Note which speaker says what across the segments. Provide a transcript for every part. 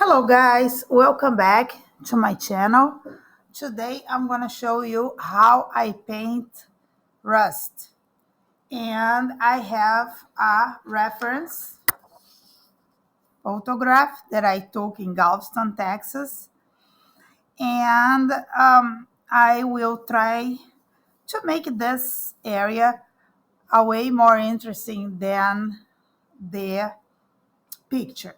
Speaker 1: Hello guys, welcome back to my channel. Today I'm going to show you how I paint rust. And I have a reference photograph that I took in Galveston, Texas. And I will try to make this area a way more interesting than the picture.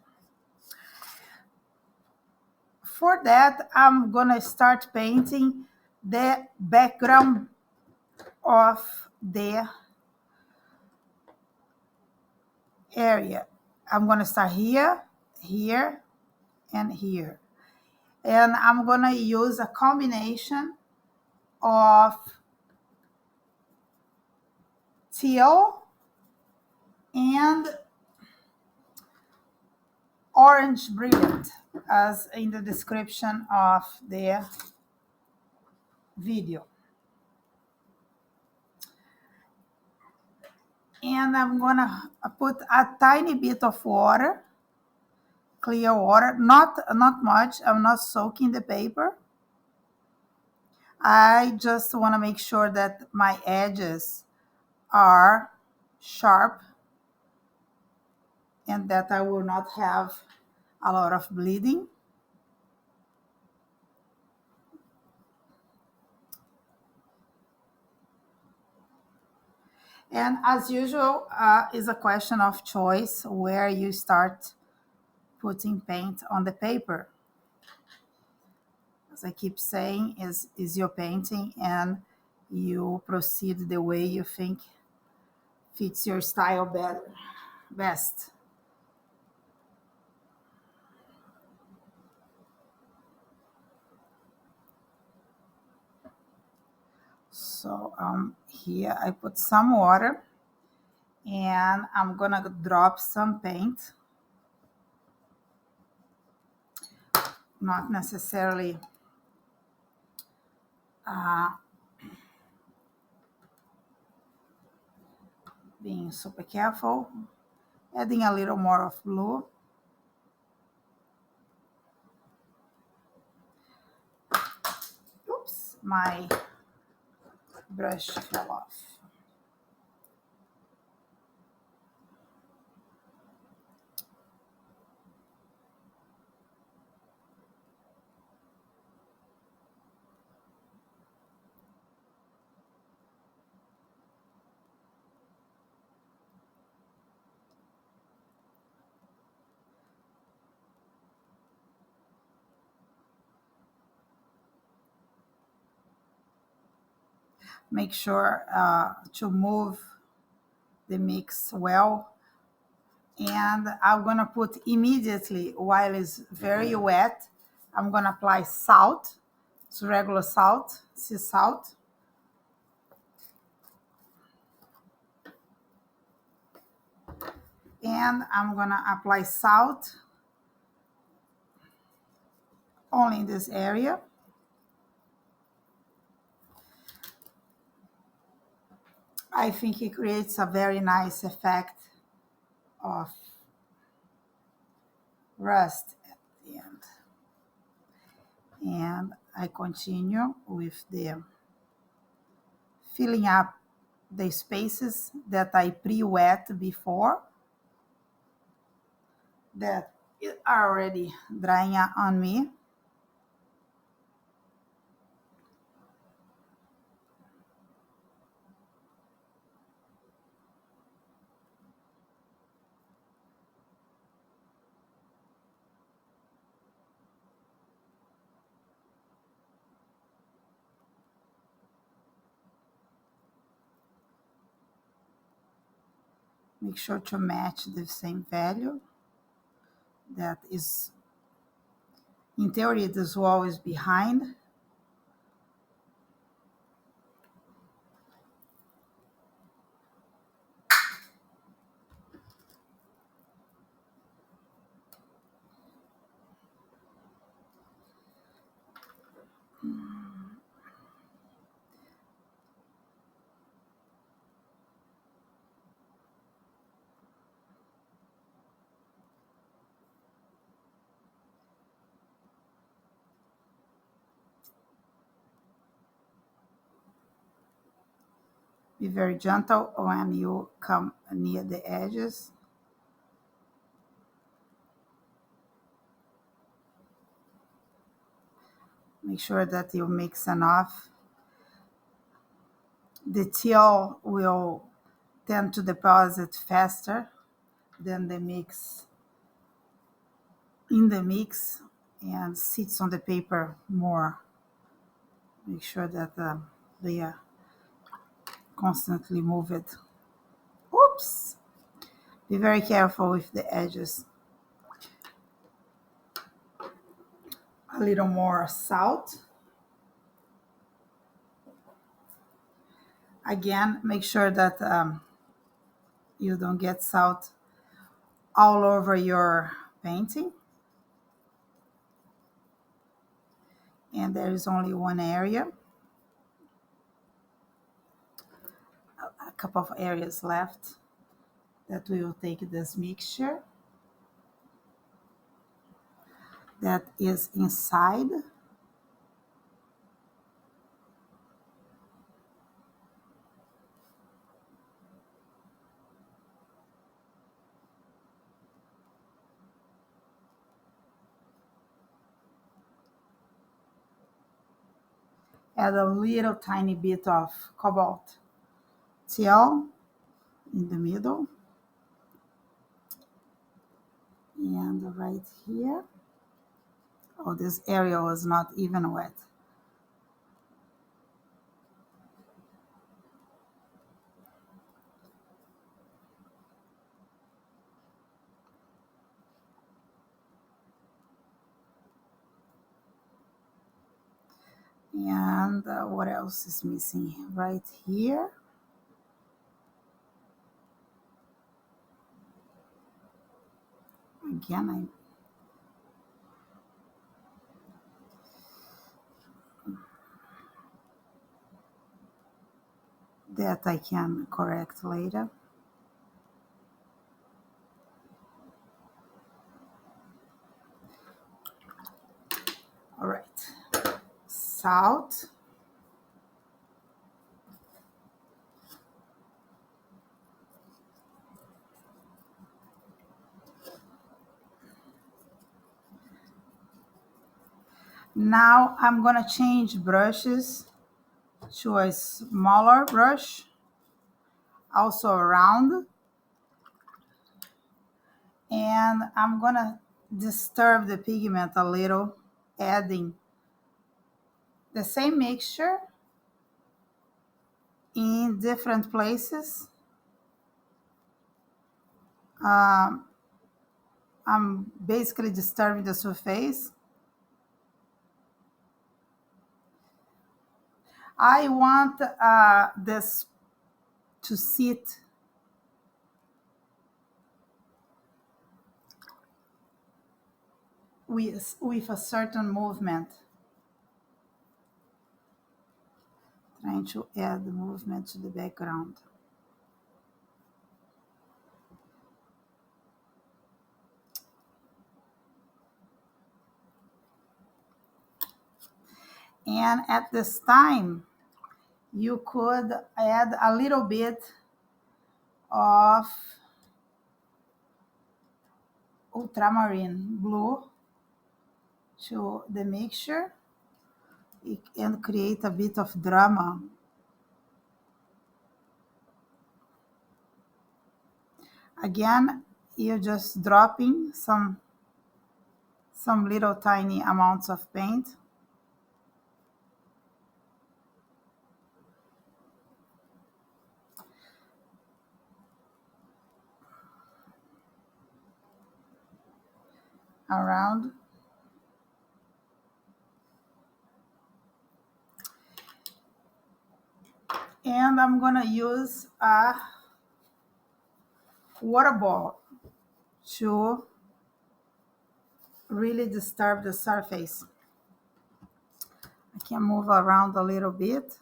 Speaker 1: For that, I'm gonna start painting the background of the area. I'm gonna start here, here, and here. And I'm gonna use a combination of teal and orange brilliant, as in the description of the video. And I'm gonna put a tiny bit of water, clear water, not much. I'm not soaking the paper. I just want to make sure that my edges are sharp and that I will not have a lot of bleeding. And as usual, is a question of choice where you start putting paint on the paper. As I keep saying, is your painting, and you proceed the way you think fits your style best. So here I put some water and I'm gonna drop some paint. Not necessarily being super careful. Adding a little more of blue. Oops, my brush fell off. Make sure to move the mix well. And I'm gonna put immediately, while it's very wet, I'm gonna apply salt. It's regular salt, sea salt. And I'm gonna apply salt only in this area. I think it creates a very nice effect of rust at the end. And I continue with the filling up the spaces that I pre-wet before that are already drying on me. Make sure to match the same value. That is, in theory, this wall is behind. Be very gentle when you come near the edges. Make sure that you mix enough. The teal will tend to deposit faster than the mix in the mix and sits on the paper more. Make sure that they are constantly move it. Oops! Be very careful with the edges. A little more salt. Again, make sure that you don't get salt all over your painting. And there is only one area. A couple of areas left that we will take this mixture that is inside. Add a little tiny bit of Cobalt Teal in the middle. And right here. Oh, this area was not even wet. And what else is missing? Right here. Again, that I can correct later. All right, salt. Now I'm gonna change brushes to a smaller brush, also round. And I'm gonna disturb the pigment a little, adding the same mixture in different places. I'm basically disturbing the surface. I want this to sit with a certain movement. Trying to add the movement to the background. And at this time, you could add a little bit of ultramarine blue to the mixture and create a bit of drama. Again, you're just dropping some little tiny amounts of paint. Around. And I'm gonna use a water ball to really disturb the surface. I can move around a little bit.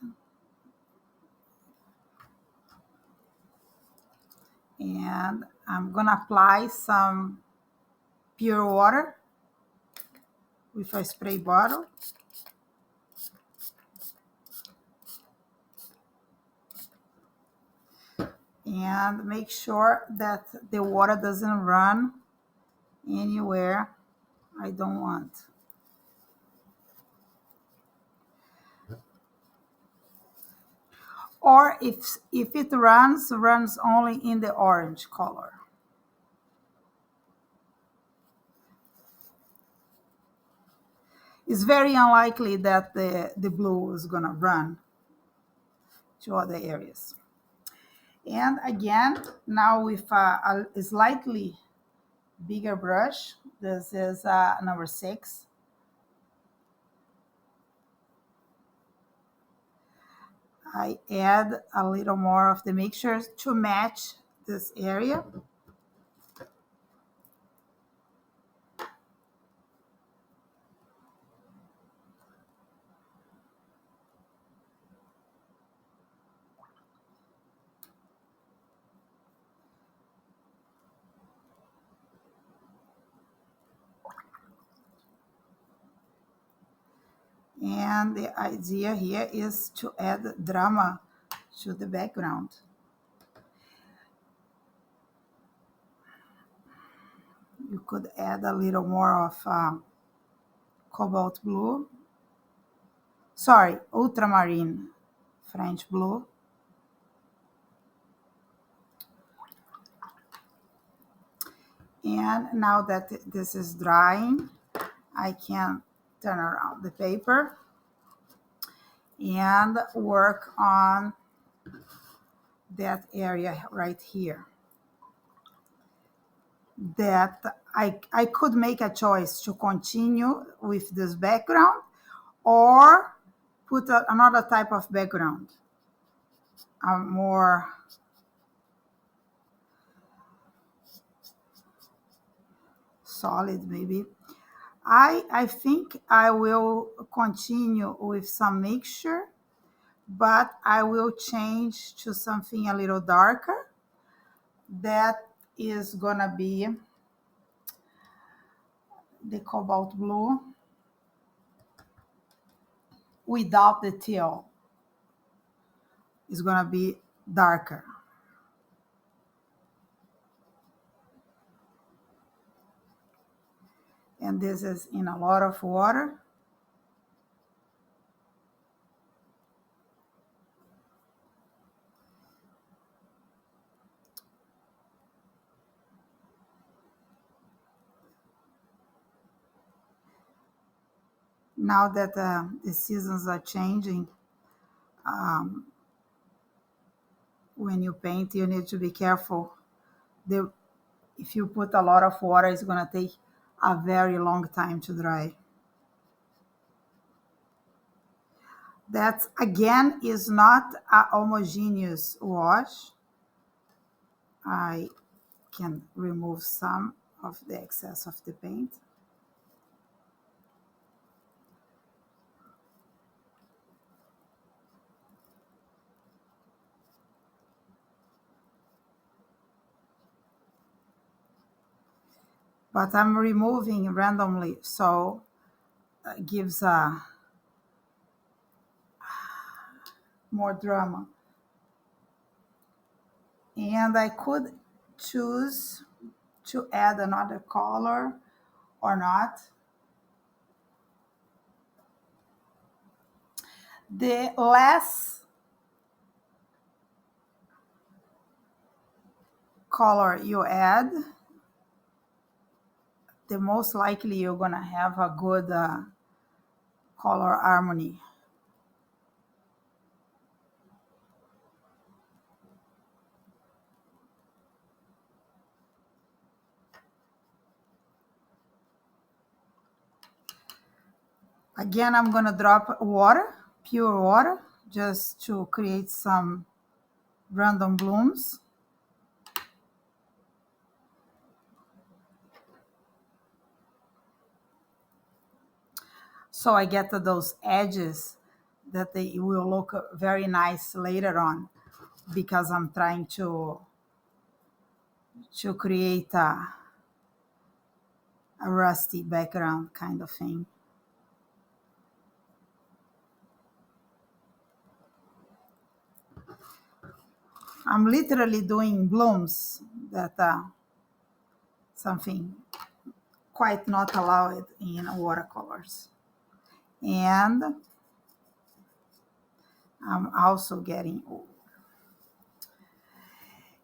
Speaker 1: And I'm gonna apply some pure water with a spray bottle. and make sure that the water doesn't run anywhere I don't want. Or if it runs only in the orange color. It's very unlikely that the blue is gonna run to other areas. And again, now with a slightly bigger brush, this is number 6. I add a little more of the mixture to match this area. And the idea here is to add drama to the background. You could add a little more of cobalt blue. Sorry, ultramarine, French blue. And now that this is drying, I can turn around the paper and work on that area right here. That I could make a choice to continue with this background or put another type of background, a more solid maybe. I think I will continue with some mixture, but I will change to something a little darker. That is gonna be the cobalt blue without the teal. It's gonna be darker. And this is in a lot of water. Now that the seasons are changing, when you paint, you need to be careful. If you put a lot of water, it's gonna take a very long time to dry. That again is not a homogeneous wash. I can remove some of the excess of the paint. But I'm removing randomly, so it gives more drama. And I could choose to add another color or not. The less color you add, the most likely you're gonna have a good color harmony. Again, I'm gonna drop water, pure water, just to create some random blooms. So I get those edges that they will look very nice later on, because I'm trying to create a rusty background kind of thing. I'm literally doing blooms that something quite not allowed in watercolors. And I'm also getting old.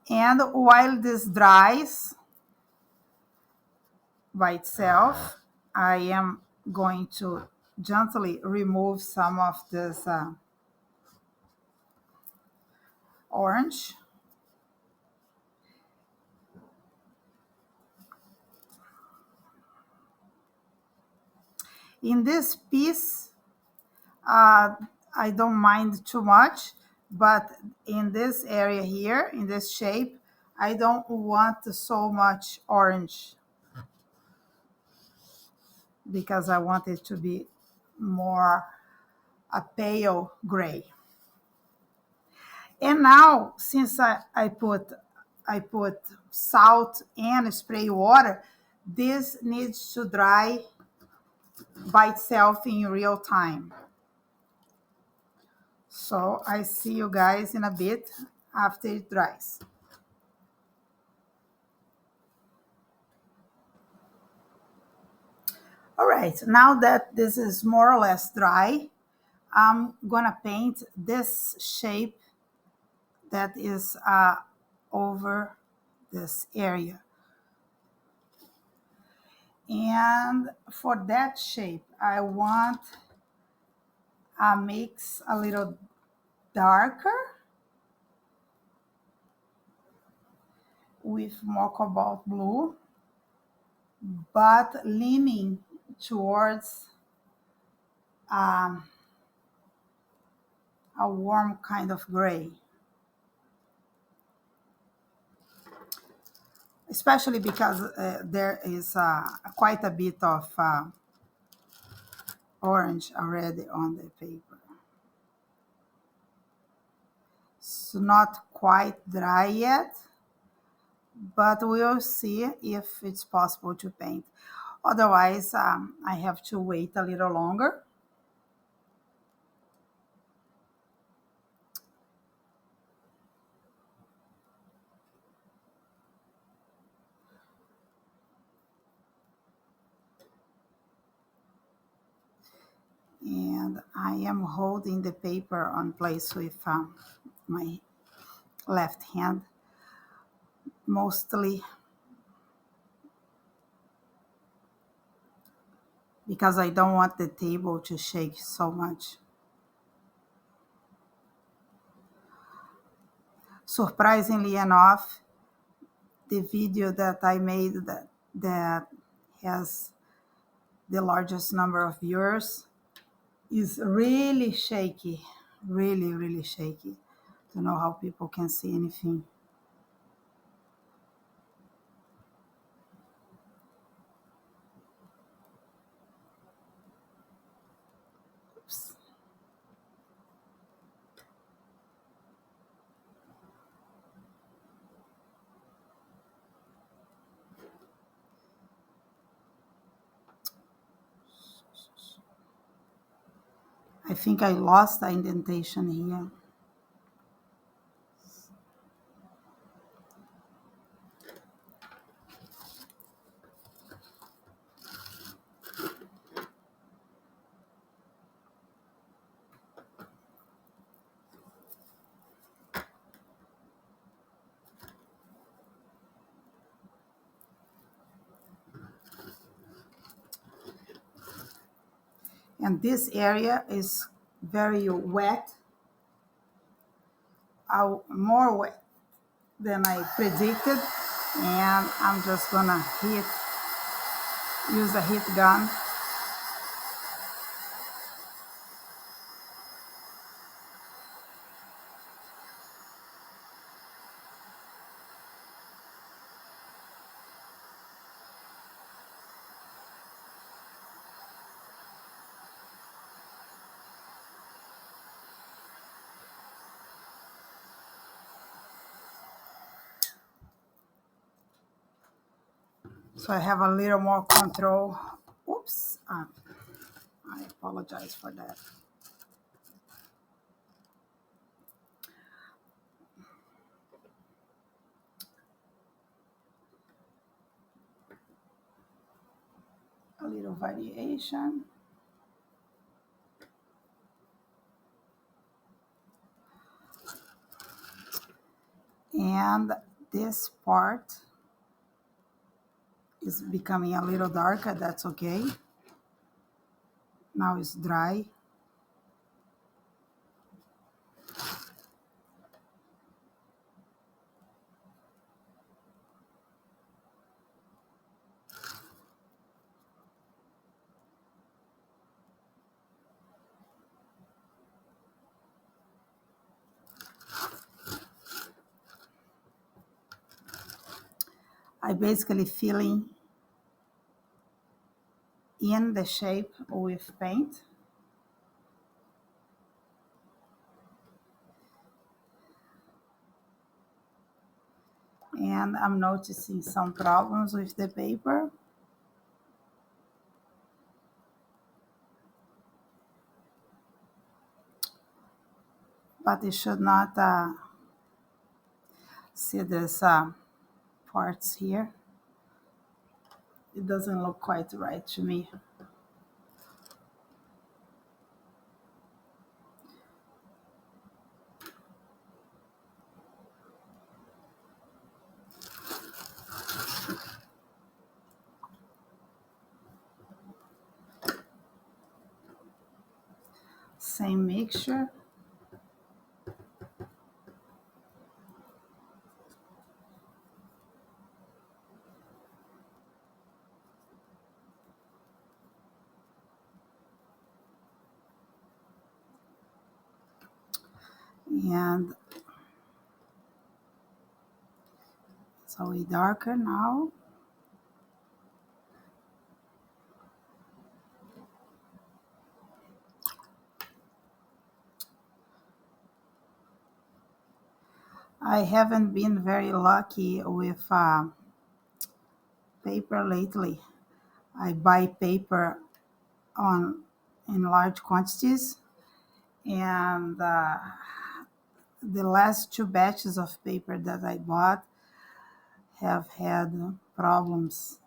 Speaker 1: And while this dries by itself, I am going to gently remove some of this orange. In this piece, I don't mind too much, but in this area here, in this shape, I don't want so much orange because I want it to be more a pale gray. And now, since I put salt and spray water, this needs to dry by itself in real time. So I see you guys in a bit after it dries. All right, now that this is more or less dry, I'm gonna paint this shape that is over this area. And for that shape, I want a mix a little darker with more cobalt blue, but leaning towards a warm kind of gray. Especially because there is quite a bit of orange already on the paper. It's not quite dry yet, but we'll see if it's possible to paint. Otherwise, I have to wait a little longer. And I am holding the paper on place with my left hand, mostly because I don't want the table to shake so much. Surprisingly enough, the video that I made that has the largest number of viewers is really shaky, really, really shaky. Don't know how people can see anything. Oops. I think I lost the indentation here. And this area is very wet, more wet than I predicted. And I'm just gonna use a heat gun. So I have a little more control. Oops, I apologize for that. a little variation. And this part is becoming a little darker, that's okay. Now it's dry. I basically filling in the shape with paint. And I'm noticing some problems with the paper. But you should not see these parts here. It doesn't look quite right to me. Same mixture. And it's a way darker now. I haven't been very lucky with paper lately. I buy paper on in large quantities, and the last two batches of paper that I bought have had problems.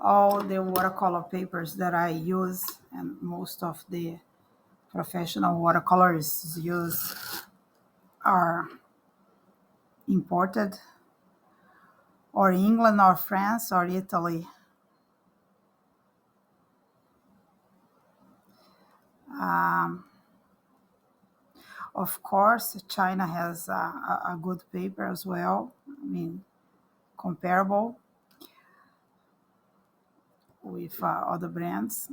Speaker 1: All the watercolor papers that I use and most of the professional watercolors use are imported, or England or France or Italy. Um, of course, China has a good paper as well. I mean, comparable with other brands.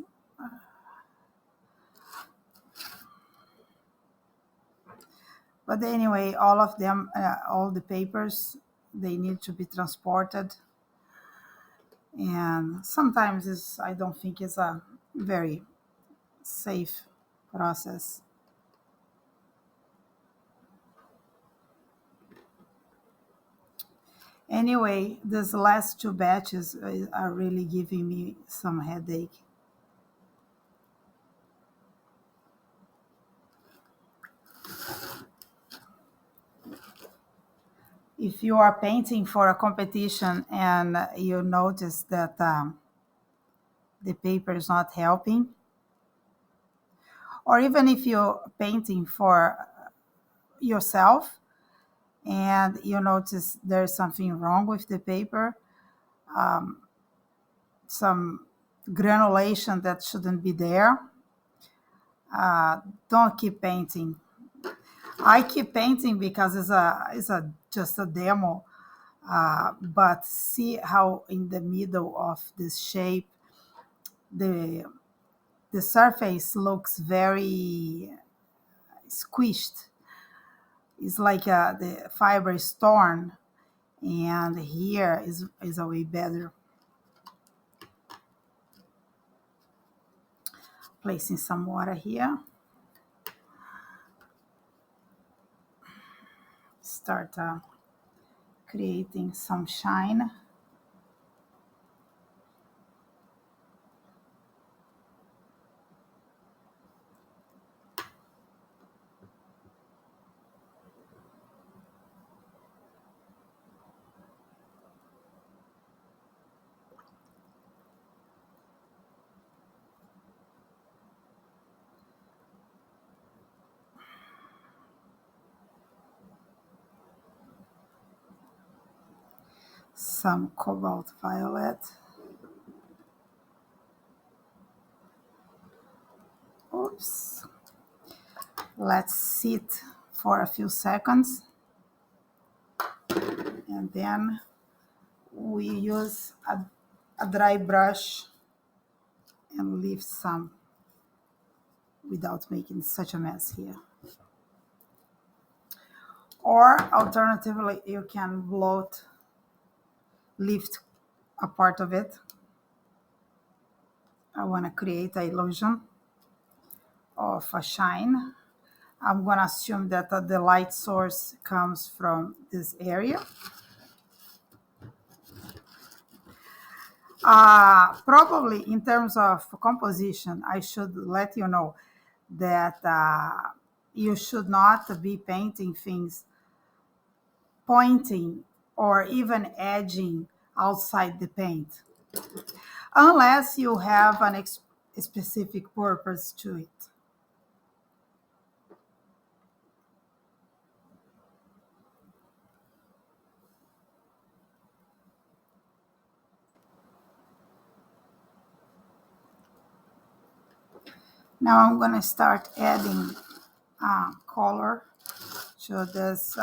Speaker 1: But anyway, all of them, all the papers, they need to be transported, and sometimes I don't think it's a very safe process. Anyway, these last two batches are really giving me some headache. If you are painting for a competition and you notice that the paper is not helping, or even if you're painting for yourself and you notice there's something wrong with the paper, some granulation that shouldn't be there, don't keep painting. I keep painting because it's a just a demo, but see how in the middle of this shape the the surface looks very squished. It's like the fiber is torn, and here is a way better. Placing some water here. Start creating some shine. some Cobalt Violet. Oops. Let's sit for a few seconds, and then we use a dry brush and leave some without making such a mess here. Or alternatively, you can lift a part of it. I want to create an illusion of a shine. I'm going to assume that the light source comes from this area. Probably in terms of composition, I should let you know that you should not be painting things pointing or even edging outside the paint unless you have a specific purpose to it. Now I'm going to start adding color to this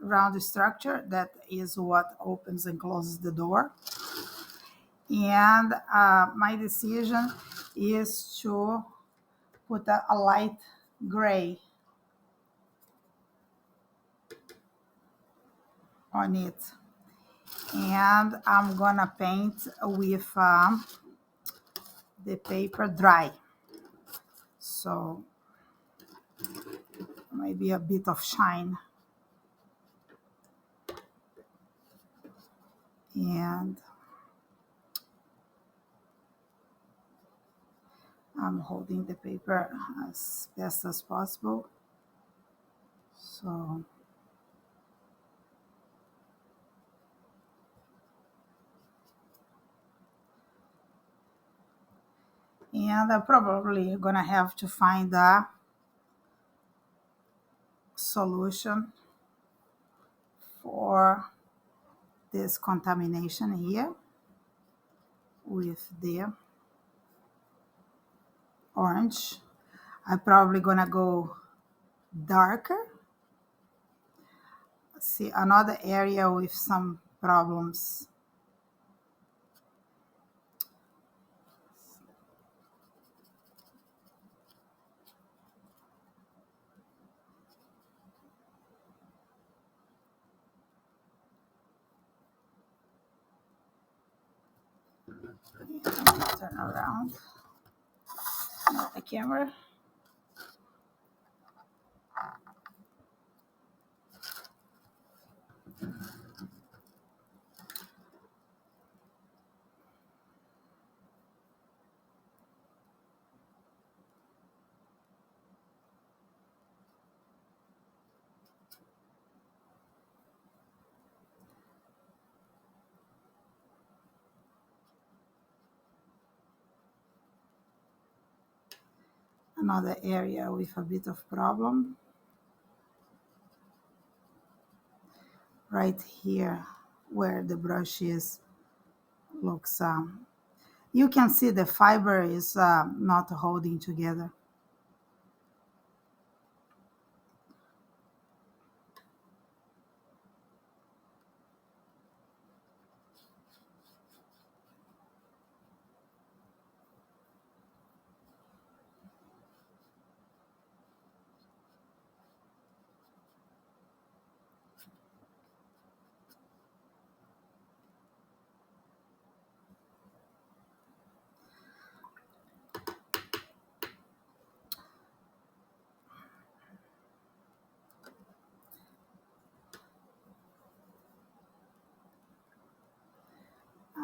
Speaker 1: round structure. That is what opens and closes the door. And my decision is to put a light gray on it. And I'm gonna paint with the paper dry. So maybe a bit of shine. And I'm holding the paper as best as possible. So and I'm probably gonna have to find a solution for this contamination here with the orange. I'm probably gonna go darker. See another area with some problems. Turn around the camera. Another area with a bit of problem. Right here where the brush is looks you can see the fiber is not holding together.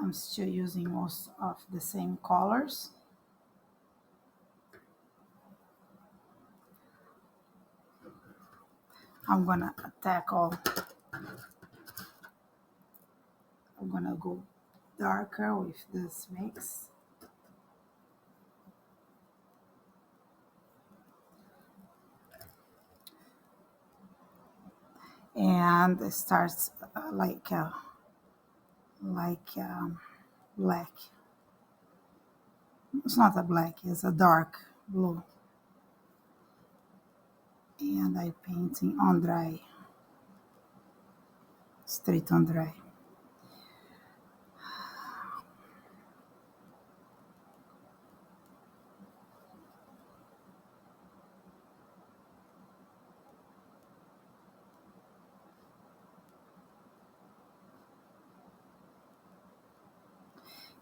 Speaker 1: I'm still using most of the same colors. I'm gonna I'm gonna go darker with this mix. And it starts like like black. It's not a black, it's a dark blue. And I painting on dry, straight on dry.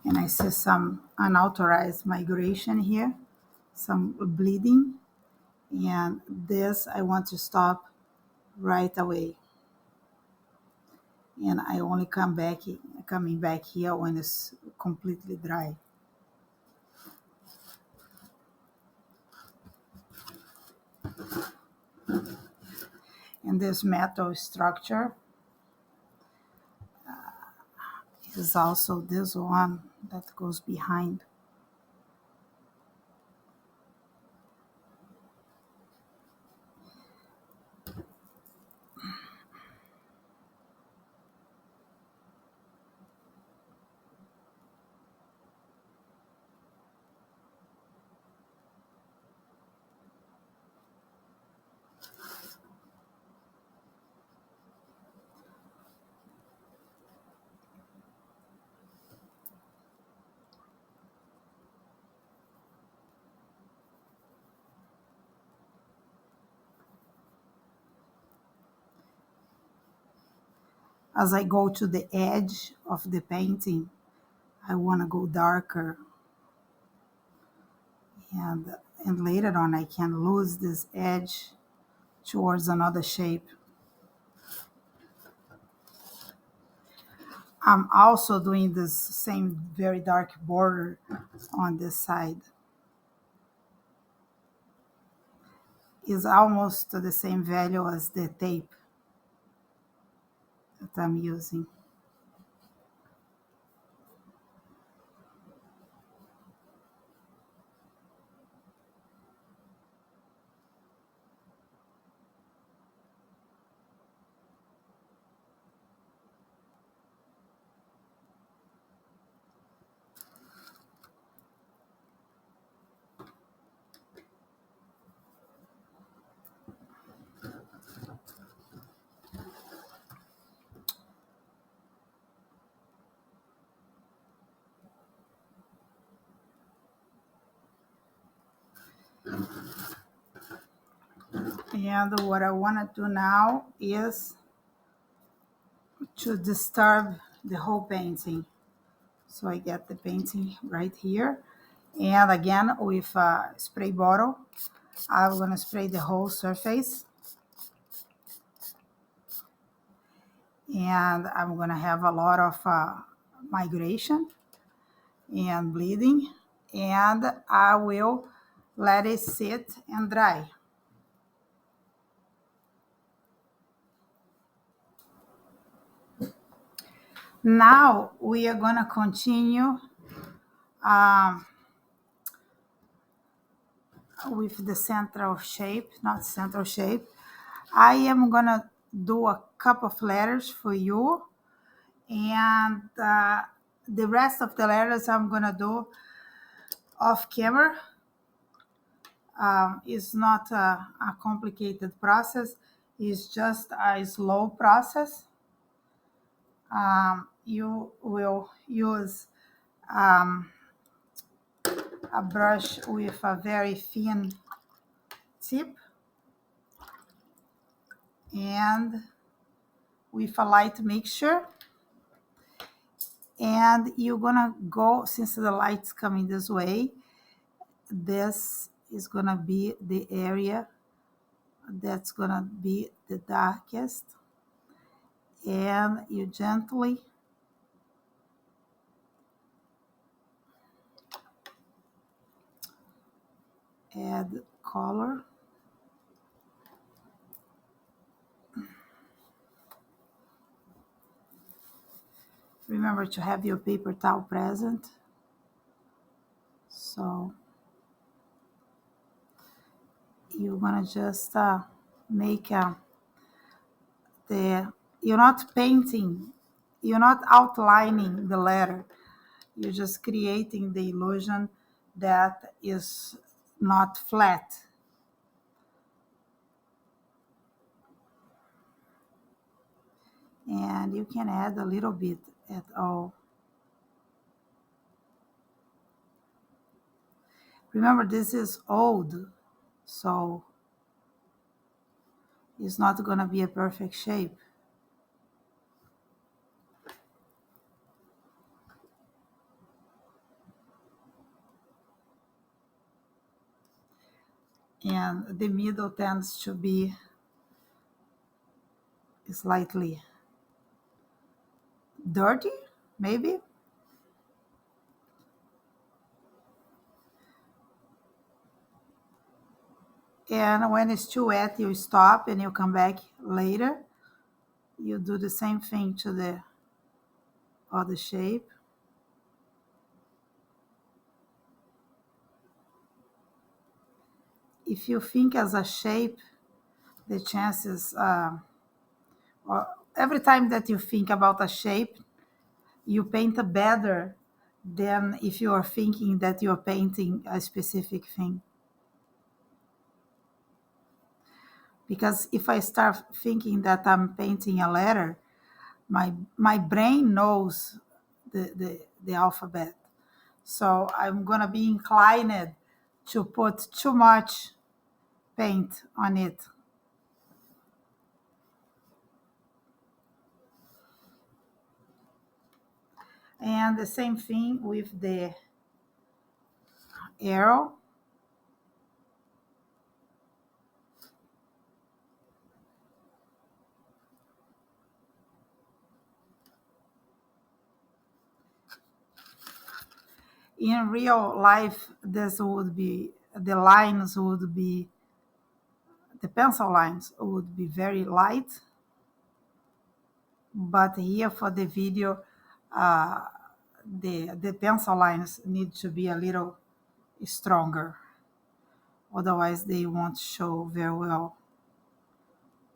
Speaker 1: And I see some unauthorized migration here, some bleeding, and this I want to stop right away. And I only coming back here when it's completely dry. And this metal structure is also this one that goes behind. As I go to the edge of the painting, I want to go darker, and later on I can lose this edge towards another shape. I'm also doing this same very dark border on this side. Is almost the same value as the tape that I'm using. And what I want to do now is to disturb the whole painting. So I get the painting right here. And again, with a spray bottle, I'm going to spray the whole surface. And I'm going to have a lot of migration and bleeding. And I will let it sit and dry. Now we are going to continue with the central shape, not central shape. I am going to do a couple of letters for you, and the rest of the letters I'm going to do off camera. It's not a complicated process. It's just a slow process. You will use a brush with a very thin tip and with a light mixture. And you're gonna go, since the light's coming this way, this is gonna be the area that's gonna be the darkest. And you gently add color. Remember to have your paper towel present. So you're gonna just make you're not painting you're not outlining the letter. You're just creating the illusion that is not flat. And you can add a little bit at all. Remember, this is old, so it's not going to be a perfect shape. And the middle tends to be slightly dirty, maybe. And when it's too wet, you stop and you come back later. You do the same thing to the other shape. If you think as a shape, the chances, or every time that you think about a shape, you paint better than if you are thinking that you're painting a specific thing. Because if I start thinking that I'm painting a letter, my brain knows the alphabet. So I'm going to be inclined to put too much paint on it. And the same thing with the arrow. In real life, this would be, the lines would be, the pencil lines would be very light. But here for the video, uh, the pencil lines need to be a little stronger. Otherwise, they won't show very well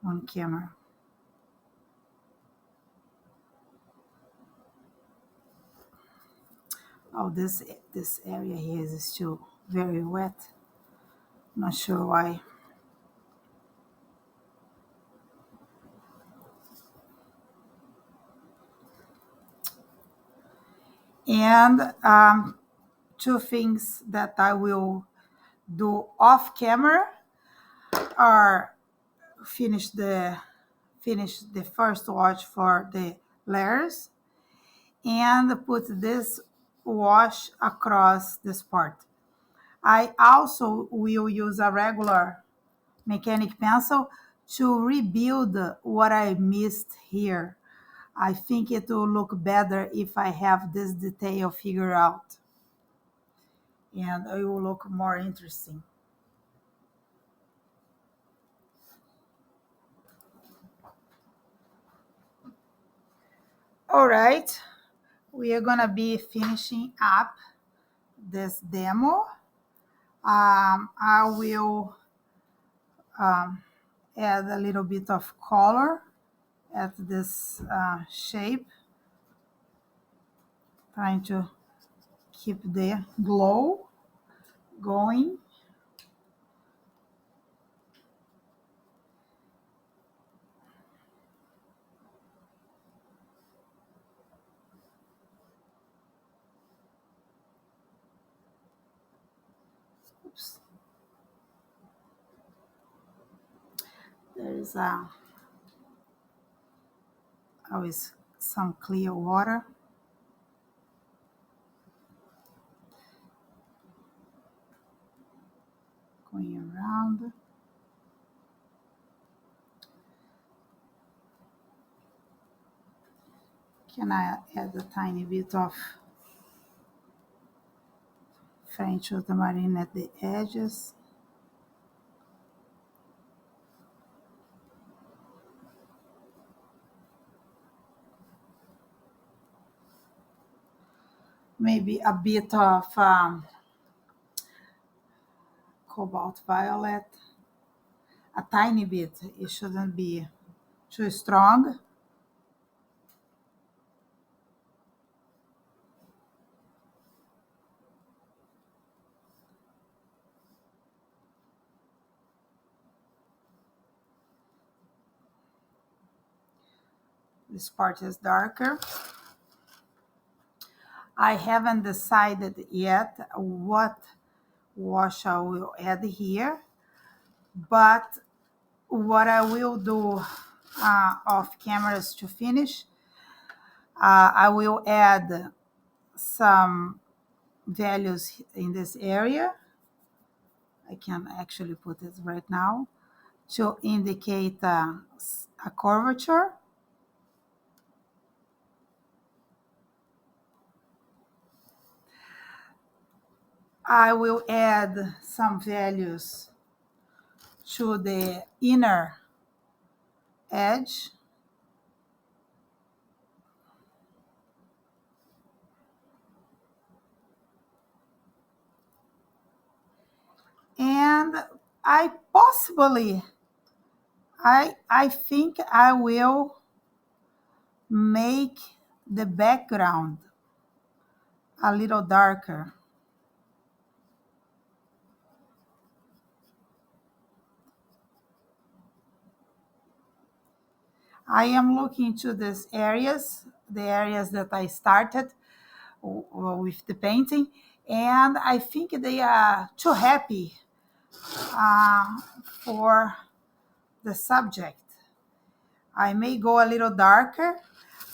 Speaker 1: on camera. Oh, this area here is still very wet. Not sure why. And two things that I will do off camera are finish the first wash for the layers and put this wash across this part. I also will use a regular mechanic pencil to rebuild what I missed here. I think it will look better if I have this detail figured out, and it will look more interesting. All right, we are gonna be finishing up this demo. I will add a little bit of color at this shape, trying to keep the glow going. Oops. There is always some clear water. Going around. Can I add a tiny bit of French ultramarine at the edges? Maybe a bit of Cobalt Violet, a tiny bit. It shouldn't be too strong. This part is darker. I haven't decided yet what wash I will add here, but what I will do off cameras to finish, I will add some values in this area. I can actually put it right now to indicate a curvature. I will add some values to the inner edge. And I think I will make the background a little darker. I am looking to these areas, the areas that I started with the painting, and I think they are too happy for the subject. I may go a little darker.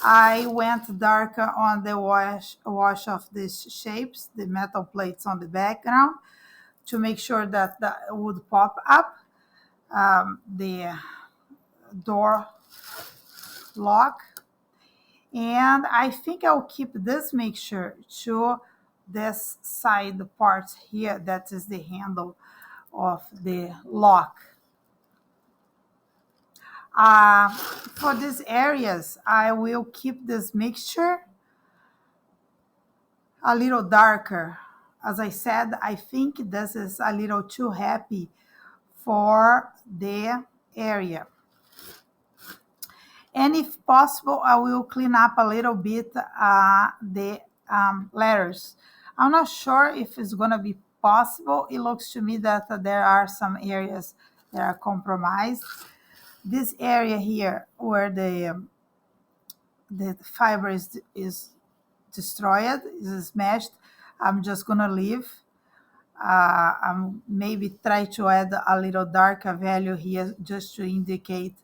Speaker 1: I went darker on the wash of these shapes, the metal plates on the background, to make sure that that would pop up. The door lock. And I think I'll keep this mixture to this side part here. That is the handle of the lock. For these areas, I will keep this mixture a little darker. As I said, I think this is a little too happy for the area. And if possible, I will clean up a little bit the letters. I'm not sure if it's going to be possible. It looks to me that there are some areas that are compromised. This area here where the fiber is destroyed, is smashed, I'm just going to leave. I'm maybe try to add a little darker value here just to indicate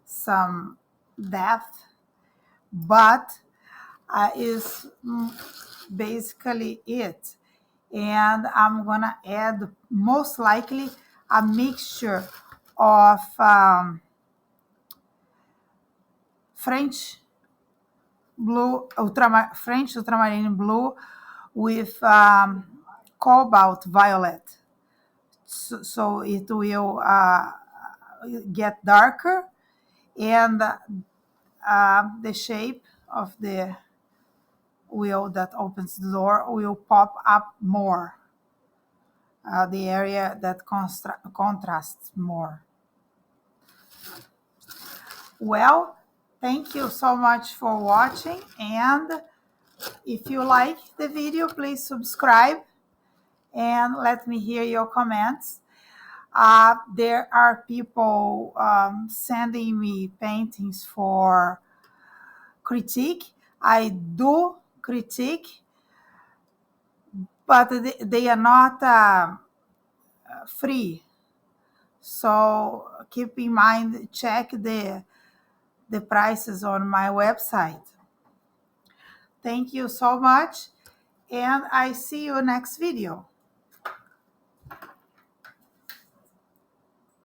Speaker 1: some depth, but is basically it. And I'm gonna add most likely a mixture of French blue, French ultramarine blue with cobalt violet, so it will get darker, and the shape of the wheel that opens the door will pop up more, the area that contrasts more. Well, thank you so much for watching, and if you like the video, please subscribe and let me hear your comments. There are people sending me paintings for critique. I do critique, but they are not free. So keep in mind, check the prices on my website. Thank you so much, and I see you next video.